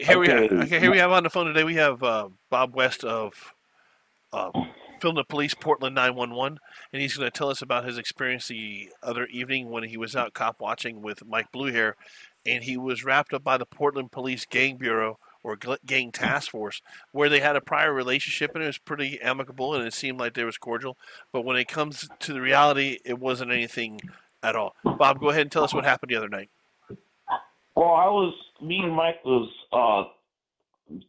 Okay. Here we have on the phone today. We have Bob West of uh, Film the Police Portland 911, and he's going to tell us about his experience the other evening when he was out cop watching with Mike Bluehair, and he was wrapped up by the Portland Police Gang Bureau or Gang Task Force, where they had a prior relationship and it was pretty amicable and it seemed like they was cordial. But when it comes to the reality, it wasn't anything at all. Bob, go ahead and tell us what happened the other night. Well, me and Mike was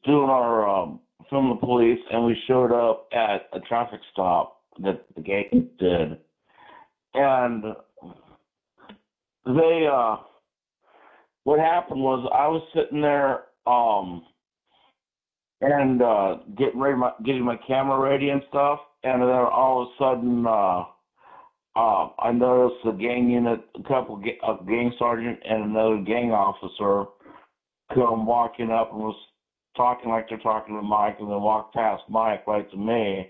doing our film the police, and we showed up at a traffic stop that the gang did, and they what happened was I was sitting there and getting my camera ready and stuff, and then all of a sudden I noticed a gang unit, a gang sergeant and another gang officer come walking up and was talking like they're talking to Mike, and then walked past Mike right to me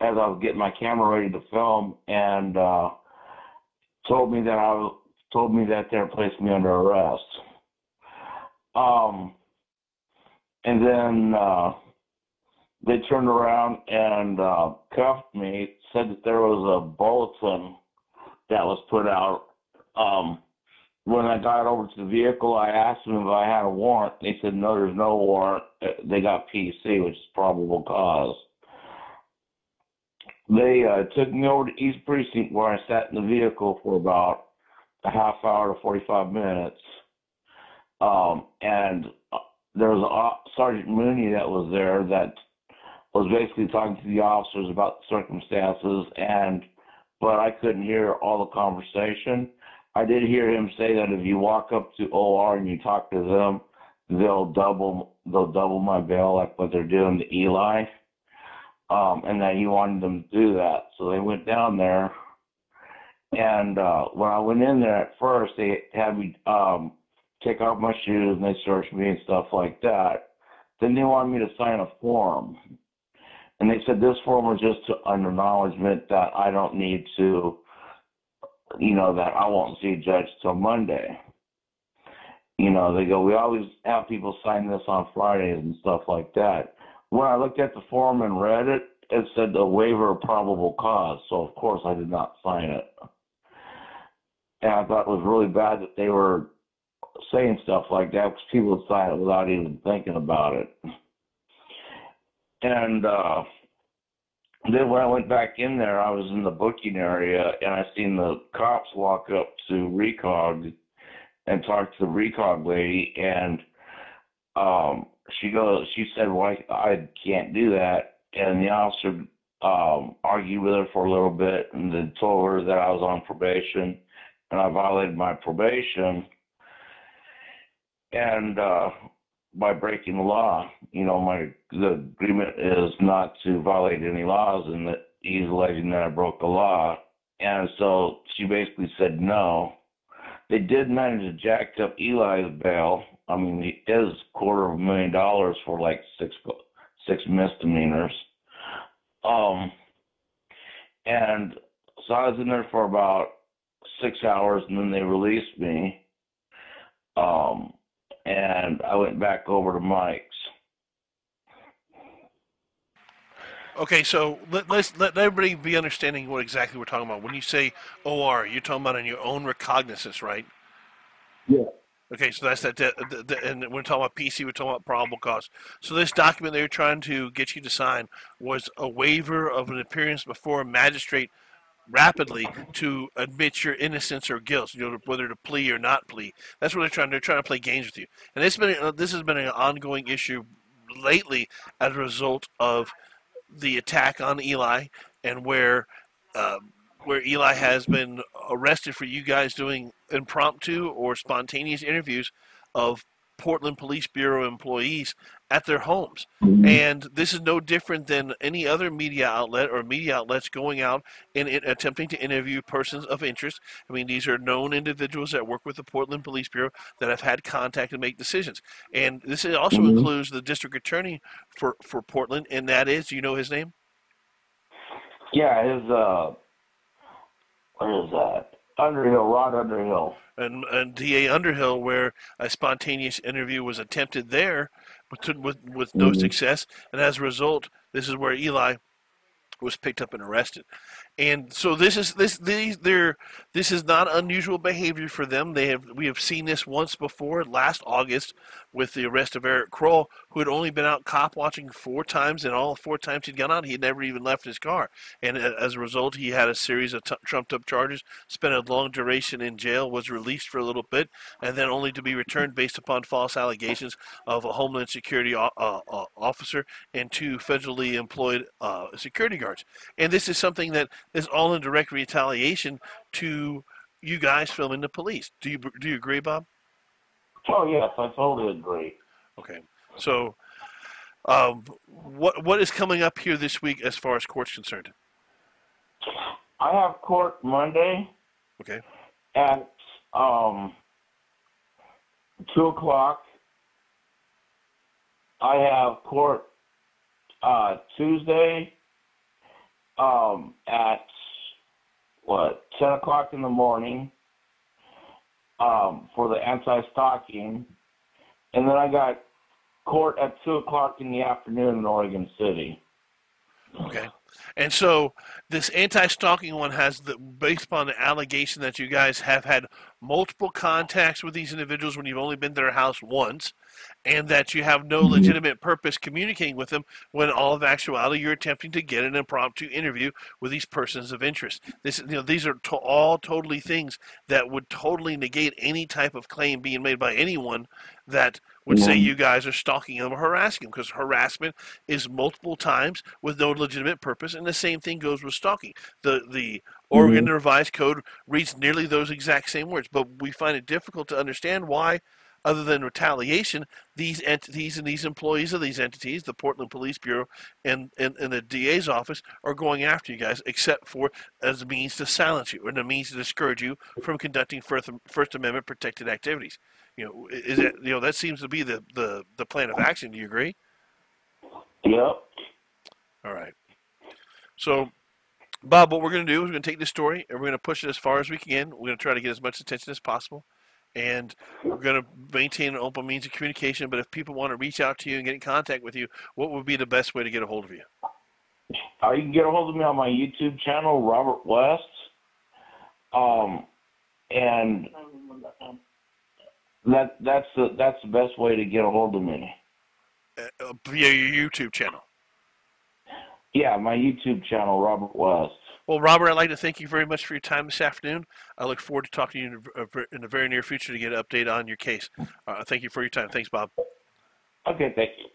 as I was getting my camera ready to film, and told me that they were placing me under arrest. And then they turned around and cuffed me, said that there was a bulletin that was put out. When I got over to the vehicle, I asked them if I had a warrant. They said, no, there's no warrant. They got PC, which is probable cause. They took me over to East Precinct, where I sat in the vehicle for about a half hour to 45 minutes. And there was Sergeant Mooney that was there that was basically talking to the officers about the circumstances, but I couldn't hear all the conversation. I did hear him say that if you walk up to OR and you talk to them, they'll double my bail, like what they're doing to Eli, and that he wanted them to do that. So they went down there, and when I went in there at first, they had me take off my shoes and they searched me and stuff like that. Then they wanted me to sign a form, and they said this form was just an acknowledgement that I don't need to, that I won't see a judge till Monday. They go, we always have people sign this on Fridays and stuff like that. When I looked at the form and read it, it said a waiver of probable cause, so of course I did not sign it. And I thought it was really bad that they were saying stuff like that, because people would sign it without even thinking about it. And then when I went back in there, I was in the booking area, and I seen the cops walk up to Recog and talk to the Recog lady, and she said, well, I can't do that. And the officer argued with her for a little bit, and then told her that I was on probation, and I violated my probation, and by breaking the law. The agreement is not to violate any laws, and that he's alleging that I broke the law. And so she basically said no. They did manage to jack up Eli's bail. I mean, he is $250,000 for like six misdemeanors. And so I was in there for about 6 hours, and then they released me. And I went back over to Mike's. Okay, so let everybody be understanding what exactly we're talking about. When you say OR, you're talking about in your own recognizance, right? Yeah. Okay, so that's that. And when we're talking about PC, we're talking about probable cause. So this document they were trying to get you to sign was a waiver of an appearance before a magistrate rapidly to admit your innocence or guilt, whether to plea or not plea. That's what they're trying to play games with you. And this has been an ongoing issue lately as a result of the attack on Eli, and where Eli has been arrested for you guys doing impromptu or spontaneous interviews of Portland Police Bureau employees at their homes. And this is no different than any other media outlet or media outlets going out and attempting to interview persons of interest. I mean, these are known individuals that work with the Portland Police Bureau that have had contact and make decisions. And this also includes the district attorney for Portland, and that is, do you know his name? Yeah, his, what is that? Underhill, Rod Underhill. And DA Underhill, where a spontaneous interview was attempted there, with no success, and as a result, this is where Eli was picked up and arrested. And so this is not unusual behavior for them. We have seen this once before, last August, with the arrest of Eric Kroll, who had only been out cop watching 4 times, and all 4 times he'd gone out, he had never even left his car. And as a result, he had a series of trumped up charges, spent a long duration in jail, was released for a little bit, and then only to be returned based upon false allegations of a Homeland Security officer and 2 federally employed security guards. And this is something that is all in direct retaliation to you guys filming the police. Do you agree, Bob? Oh yes, I totally agree. Okay. So, what is coming up here this week as far as court's concerned? I have court Monday. Okay. At 2:00. I have court Tuesday at 10:00 in the morning for the anti-stalking, and then I got court at 2:00 in the afternoon in Oregon City. Okay. And so this anti-stalking one has based upon the allegation that you guys have had multiple contacts with these individuals when you've only been to their house once, and that you have no legitimate purpose communicating with them, when all of actuality you're attempting to get an impromptu interview with these persons of interest. These are all totally things that would totally negate any type of claim being made by anyone that would say you guys are stalking them or harassing them, because harassment is multiple times with no legitimate purpose, and the same thing goes with stalking. The Oregon Revised Code reads nearly those exact same words, but we find it difficult to understand why, other than retaliation, these entities and these employees of these entities, the Portland Police Bureau and the DA's office, are going after you guys, except for as a means to silence you, or a means to discourage you from conducting First Amendment protected activities. That seems to be the plan of action. Do you agree? Yep. All right. So, Bob, what we're going to do is we're going to take this story and we're going to push it as far as we can. We're going to try to get as much attention as possible. And we're going to maintain an open means of communication. But if people want to reach out to you and get in contact with you, what would be the best way to get a hold of you? You can get a hold of me on my YouTube channel, Robert West. And that's the best way to get a hold of me. Via your YouTube channel. Yeah, my YouTube channel, Robert West. Well, Robert, I'd like to thank you very much for your time this afternoon. I look forward to talking to you in the very near future to get an update on your case. Thank you for your time. Thanks, Bob. Okay, thank you.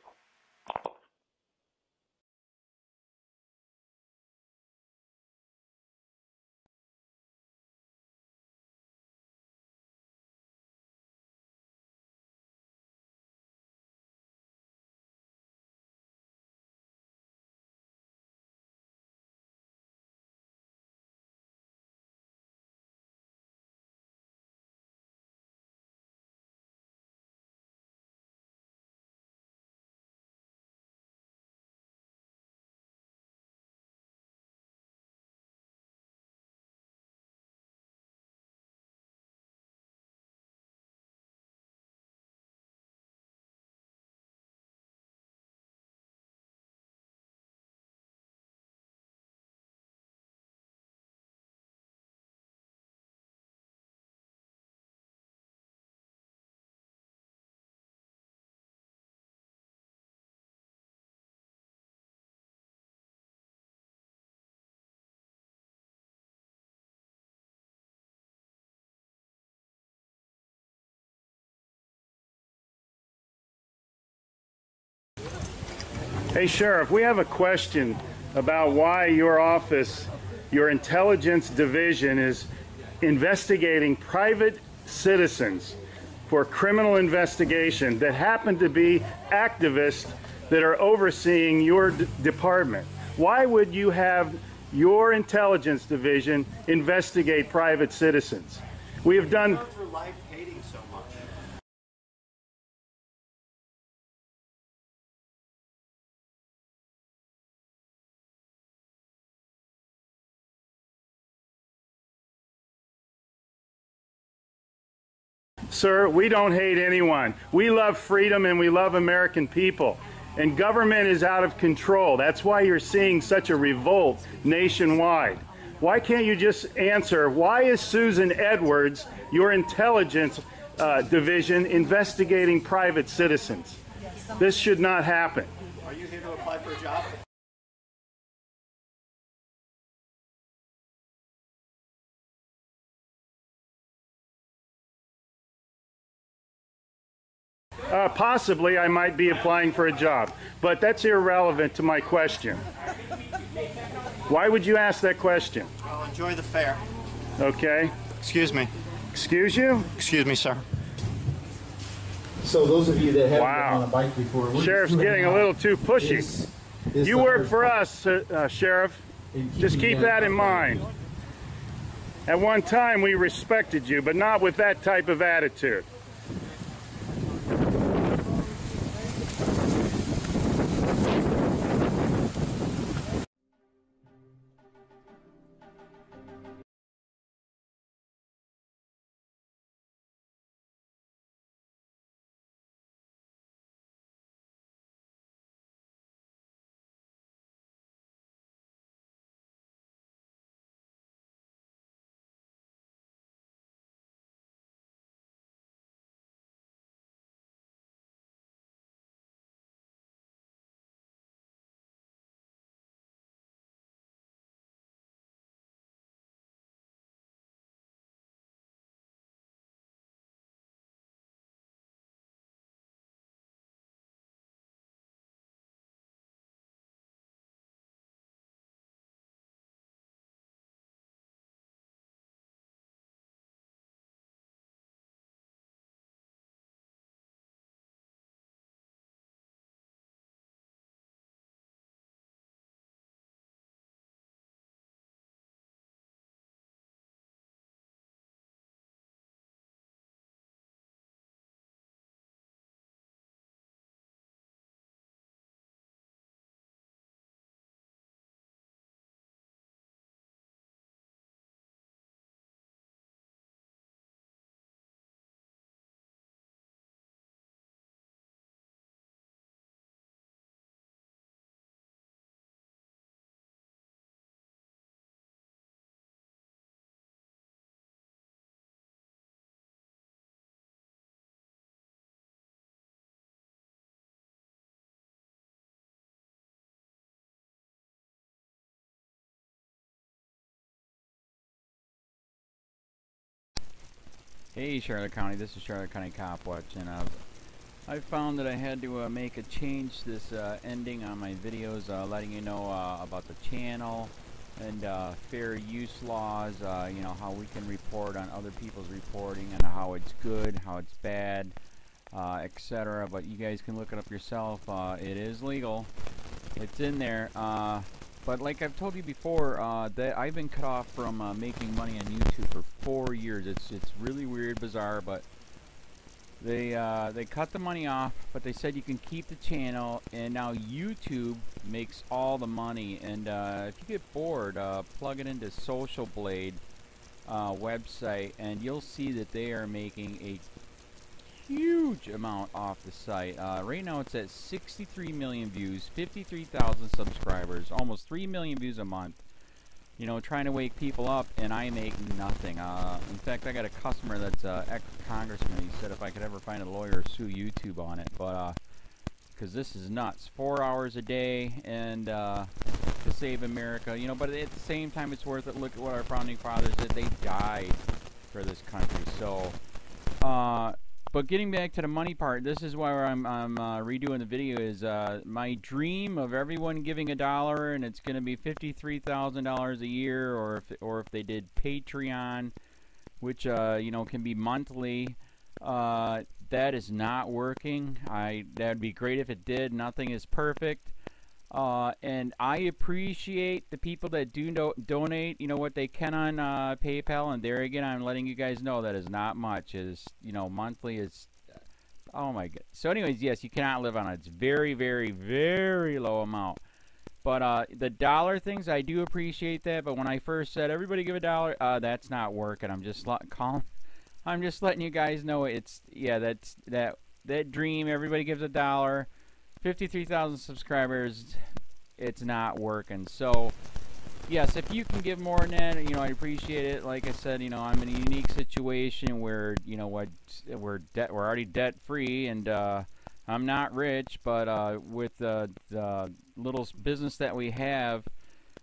Hey, Sheriff, we have a question about why your office, your intelligence division, is investigating private citizens for criminal investigation that happen to be activists that are overseeing your department. Why would you have your intelligence division investigate private citizens? We have done... Sir, we don't hate anyone. We love freedom and we love American people. And government is out of control. That's why you're seeing such a revolt nationwide. Why can't you just answer, why is Susan Edwards, your intelligence division, investigating private citizens? This should not happen. Are you here to apply for a job? Possibly I might be applying for a job, but that's irrelevant to my question. Why would you ask that question? Well, enjoy the fair. Okay. Excuse me. Excuse you? Excuse me, sir. So those of you that haven't Wow. been on a bike before, we're Sheriff's just getting a little too pushy. is You the work hard for part us, Sheriff. in Just keeping keep that in up. mind. At one time we respected you, but not with that type of attitude. Hey Charlotte County, this is Charlotte County COPWATCH, and I found that I had to make a change this ending on my videos, letting you know about the channel and fair use laws, you know, how we can report on other people's reporting and how it's good, how it's bad, etc. But you guys can look it up yourself. It is legal. It's in there. But like I've told you before, that I've been cut off from making money on YouTube for 4 years. It's really weird, bizarre, but they cut the money off, but they said you can keep the channel, and now YouTube makes all the money. And if you get bored, plug it into Social Blade website, and you'll see that they are making a huge amount off the site. Right now it's at 63 million views, 53,000 subscribers, almost 3 million views a month. You know, trying to wake people up, and I make nothing. In fact, I got a customer that's ex-congressman. He said if I could ever find a lawyer, sue YouTube on it. But because this is nuts. 4 hours a day, and to save America. You know, but at the same time, it's worth it. Look at what our founding fathers did. They died for this country. So, but getting back to the money part, this is why I'm redoing the video. Is my dream of everyone giving $1, and it's going to be $53,000 a year, or if they did Patreon, which you know, can be monthly. That is not working. That'd be great if it did. Nothing is perfect. And I appreciate the people that do donate, you know, what they can on PayPal. And there again, I'm letting you guys know that is not much. Is, you know, monthly is, oh my god. So anyways, yes, you cannot live on it. It's very, very, very low amount. But the dollar things, I do appreciate that. But when I first said everybody give $1, that's not working. I'm just calling. I'm just letting you guys know it's, yeah, that dream, everybody gives $1, 53,000 subscribers, it's not working. So, yes, if you can give more than that, you know, I appreciate it. Like I said, you know, I'm in a unique situation where, you know what, we're already debt free, and I'm not rich, but with the little business that we have,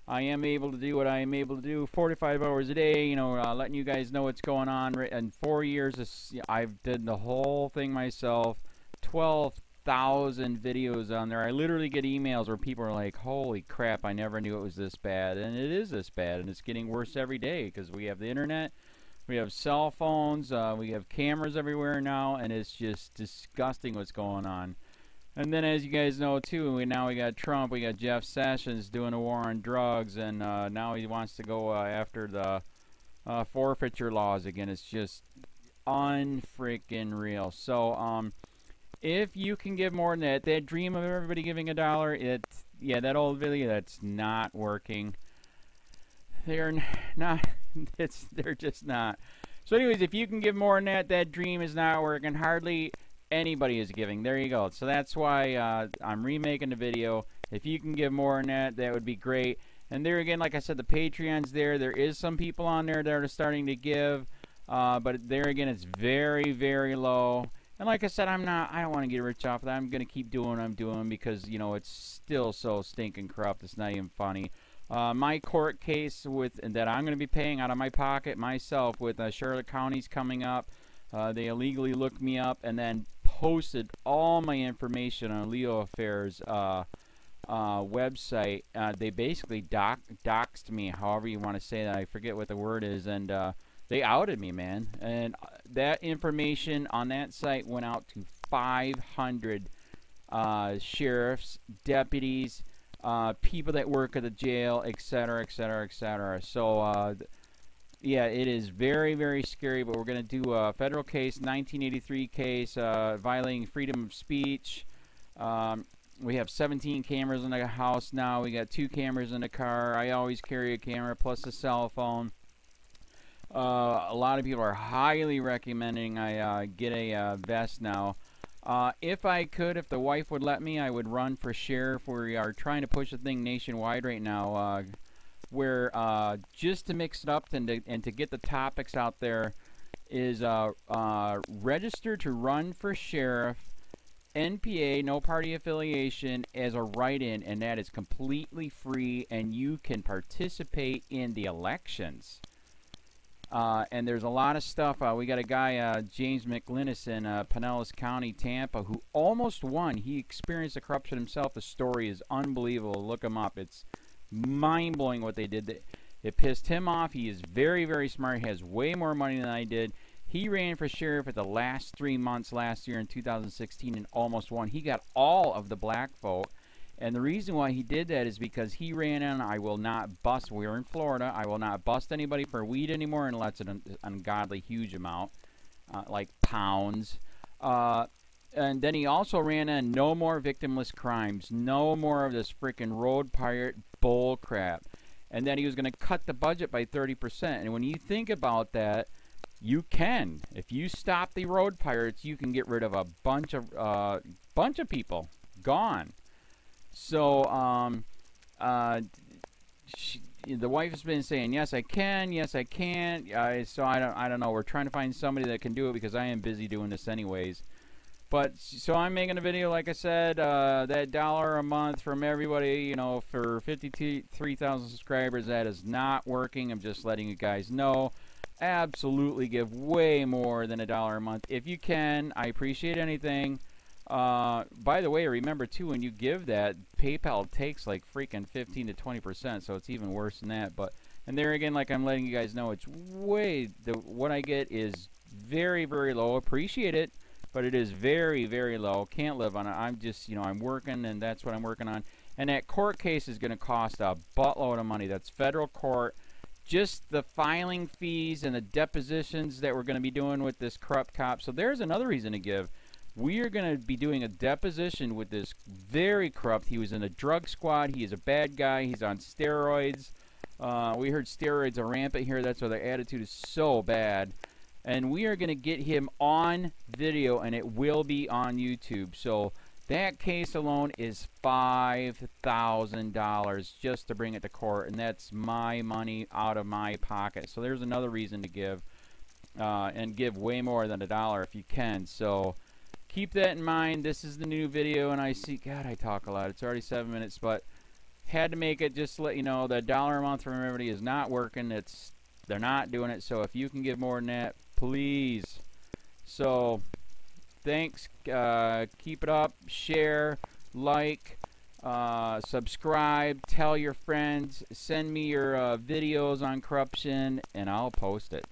I am able to do what I am able to do 45 hours a day, you know, letting you guys know what's going on. In 4 years, I've did the whole thing myself, 12,000 videos on there. I literally get emails where people are like, holy crap, I never knew it was this bad. And it is this bad, and it's getting worse every day because we have the internet, we have cell phones, we have cameras everywhere now, and it's just disgusting what's going on. And then, as you guys know, too, we got Trump, we got Jeff Sessions doing a war on drugs, and now he wants to go after the forfeiture laws again. It's just unfreaking real. So, if you can give more than that dream of everybody giving $1, yeah, that old video, that's not working. They're not, they're just not. So anyways, if you can give more than that dream is not working. Hardly anybody is giving. There you go. So that's why I'm remaking the video. If you can give more than that, that would be great. And there again, like I said, the Patreon's there. There is some people on there that are starting to give, but there again, it's very, very low. And like I said, I don't want to get rich off of that. I'm going to keep doing what I'm doing because, you know, it's still so stinking corrupt. It's not even funny. My court case that I'm going to be paying out of my pocket myself with Charlotte County's coming up. They illegally looked me up and then posted all my information on LEOAFFAIRS website. They basically doxed me, however you want to say that. I forget what the word is, and they outed me, man. And that information on that site went out to 500 sheriffs, deputies, people that work at the jail, etc., etc., etc. So, yeah, it is very, very scary, but we're going to do a federal case, 1983 case, violating freedom of speech. We have 17 cameras in the house now. We got 2 cameras in the car. I always carry a camera plus a cell phone. A lot of people are highly recommending I get a vest now. If I could, if the wife would let me, I would run for sheriff. We are trying to push the thing nationwide right now. Where just to mix it up and to get the topics out there is register to run for sheriff, NPA, no party affiliation, as a write-in, and that is completely free, and you can participate in the elections. And there's a lot of stuff. We got a guy, James McLinnis in Pinellas County, Tampa, who almost won. He experienced the corruption himself. The story is unbelievable. Look him up. It's mind-blowing what they did. It pissed him off. He is very, very smart. He has way more money than I did. He ran for sheriff at the last 3 months last year in 2016 and almost won. He got all of the black vote. And the reason why he did that is because he ran in, I will not bust, we're in Florida, I will not bust anybody for weed anymore unless it's an ungodly huge amount, like pounds. And then he also ran in, no more victimless crimes, no more of this freaking road pirate bull crap. And then he was going to cut the budget by 30%. And when you think about that, you can. If you stop the road pirates, you can get rid of a bunch of people. Gone. So, the wife has been saying, yes, I can, yes, I can't. So I don't know. We're trying to find somebody that can do it because I am busy doing this anyways. But, so I'm making a video, like I said, that $1 a month from everybody, you know, for 53,000 subscribers, that is not working. I'm just letting you guys know. Absolutely give way more than $1 a month. If you can, I appreciate anything. By the way, remember too, when you give that, PayPal takes like freaking 15 to 20%, so it's even worse than that. But, and there again, like I'm letting you guys know, it's way, what I get is very, very low. Appreciate it, but it is very, very low. Can't live on it. I'm just, you know, I'm working, and that's what I'm working on. And that court case is going to cost a buttload of money. That's federal court. Just the filing fees and the depositions that we're going to be doing with this corrupt cop. So there's another reason to give. We are going to be doing a deposition with this very corrupt. He was in a drug squad. He is a bad guy. He's on steroids. We heard steroids are rampant here. That's why their attitude is so bad. And we are going to get him on video, and it will be on YouTube. So that case alone is $5,000 just to bring it to court, and that's my money out of my pocket. So there's another reason to give, and give way more than $1 if you can. So keep that in mind. This is the new video, and I see, God, I talk a lot. It's already 7 minutes, but had to make it just to let you know the $1 a month from everybody is not working. They're not doing it. So if you can give more than that, please. So thanks. Keep it up. Share, like, subscribe, tell your friends, send me your videos on corruption, and I'll post it.